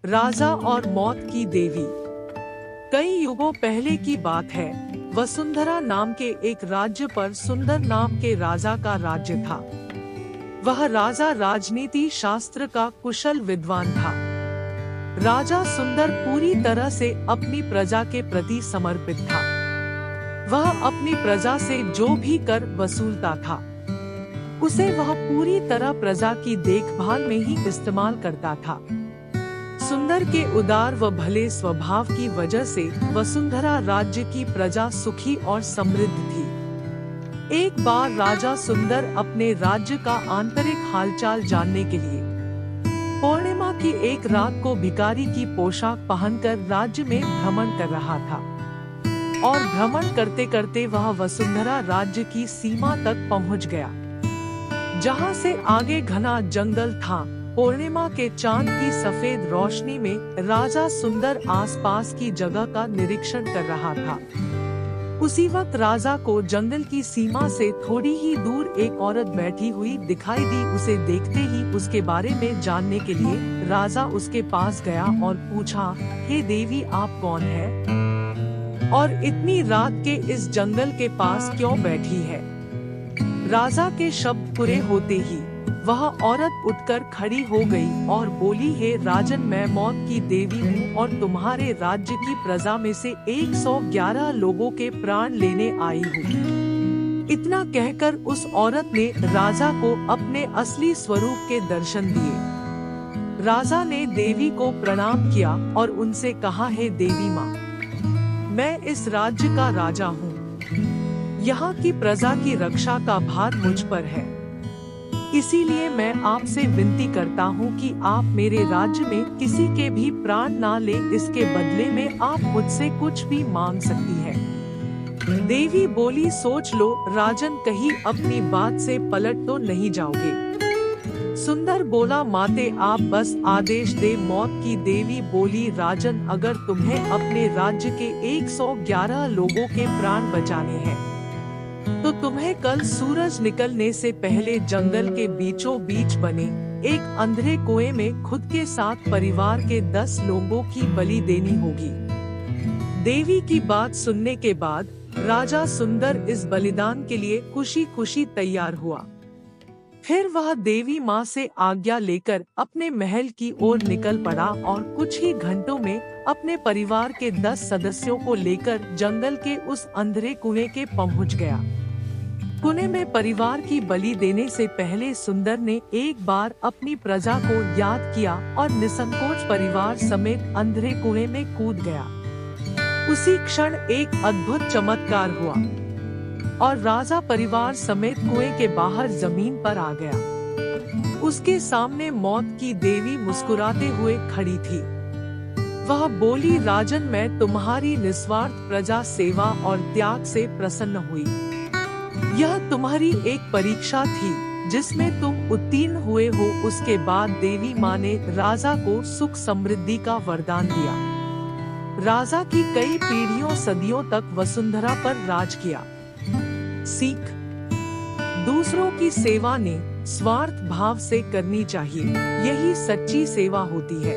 राजा और मौत की देवी। कई युगों पहले की बात है। वसुंधरा नाम के एक राज्य पर सुंदर नाम के राजा का राज्य था। वह राजा राजनीति शास्त्र का कुशल विद्वान था। राजा सुंदर पूरी तरह से अपनी प्रजा के प्रति समर्पित था। वह अपनी प्रजा से जो भी कर वसूलता था, उसे वह पूरी तरह प्रजा की देखभाल में ही इस्तेमाल करता था। सुंदर के उदार व भले स्वभाव की वजह से वसुंधरा राज्य की प्रजा सुखी और समृद्ध थी। एक बार राजा सुंदर अपने राज्य का आंतरिक हालचाल जानने के लिए पूर्णिमा की एक रात को भिखारी की पोशाक पहनकर राज्य में भ्रमण कर रहा था। और भ्रमण करते करते वह वसुंधरा राज्य की सीमा तक पहुंच गया, जहां से आगे घना जंगल था। पूर्णिमा के चांद की सफेद रोशनी में राजा सुंदर आसपास की जगह का निरीक्षण कर रहा था। उसी वक्त राजा को जंगल की सीमा से थोड़ी ही दूर एक औरत बैठी हुई दिखाई दी। उसे देखते ही उसके बारे में जानने के लिए राजा उसके पास गया और पूछा, हे देवी, आप कौन है और इतनी रात के इस जंगल के पास क्यों बैठी है? राजा के शब्द पूरे होते ही वह औरत उठकर खड़ी हो गई और बोली, हे राजन, मैं मौत की देवी हूँ और तुम्हारे राज्य की प्रजा में से 111 लोगों के प्राण लेने आई हूँ। इतना कहकर उस औरत ने राजा को अपने असली स्वरूप के दर्शन दिए। राजा ने देवी को प्रणाम किया और उनसे कहा, हे देवी माँ, मैं इस राज्य का राजा हूँ। यहाँ की प्रजा की रक्षा का भार मुझ पर है। इसीलिए मैं आपसे विनती करता हूँ कि आप मेरे राज्य में किसी के भी प्राण ना ले। इसके बदले में आप मुझसे कुछ भी मांग सकती हैं। देवी बोली, सोच लो राजन, कहीं अपनी बात से पलट तो नहीं जाओगे? सुंदर बोला, माते आप बस आदेश दे। मौत की देवी बोली, राजन, अगर तुम्हें अपने राज्य के 111 लोगों के प्राण बचाने हैं तो तुम्हें कल सूरज निकलने से पहले जंगल के बीचों बीच बने एक अंधेरे कुएं में खुद के साथ परिवार के 10 लोगों की बलि देनी होगी। देवी की बात सुनने के बाद राजा सुंदर इस बलिदान के लिए खुशी खुशी तैयार हुआ। फिर वह देवी माँ से आज्ञा लेकर अपने महल की ओर निकल पड़ा और कुछ ही घंटों में अपने परिवार के 10 सदस्यों को लेकर जंगल के उस अंधेरे कुएं के पहुंच गया। कुएं में परिवार की बलि देने से पहले सुंदर ने एक बार अपनी प्रजा को याद किया और निसंकोच परिवार समेत अंधेरे कुएं में कूद गया। उसी क्षण एक अद्भुत चमत्कार हुआ और राजा परिवार समेत कुएं के बाहर जमीन पर आ गया। उसके सामने मौत की देवी मुस्कुराते हुए खड़ी थी। वह बोली, राजन, मैं तुम्हारी निस्वार्थ प्रजा सेवा और त्याग से प्रसन्न हुई। यह तुम्हारी एक परीक्षा थी जिसमें तुम उत्तीर्ण हुए हो। उसके बाद देवी माँ ने राजा को सुख समृद्धि का वरदान दिया। राजा की कई पीढ़ियों सदियों तक वसुंधरा पर राज किया। सीख, दूसरों की सेवा ने स्वार्थ भाव से करनी चाहिए, यही सच्ची सेवा होती है।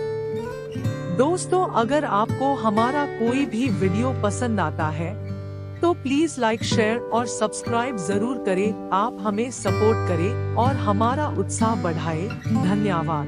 दोस्तों, अगर आपको हमारा कोई भी वीडियो पसंद आता है तो प्लीज लाइक, शेयर और सब्सक्राइब जरूर करें। आप हमें सपोर्ट करें और हमारा उत्साह बढ़ाएं। धन्यवाद।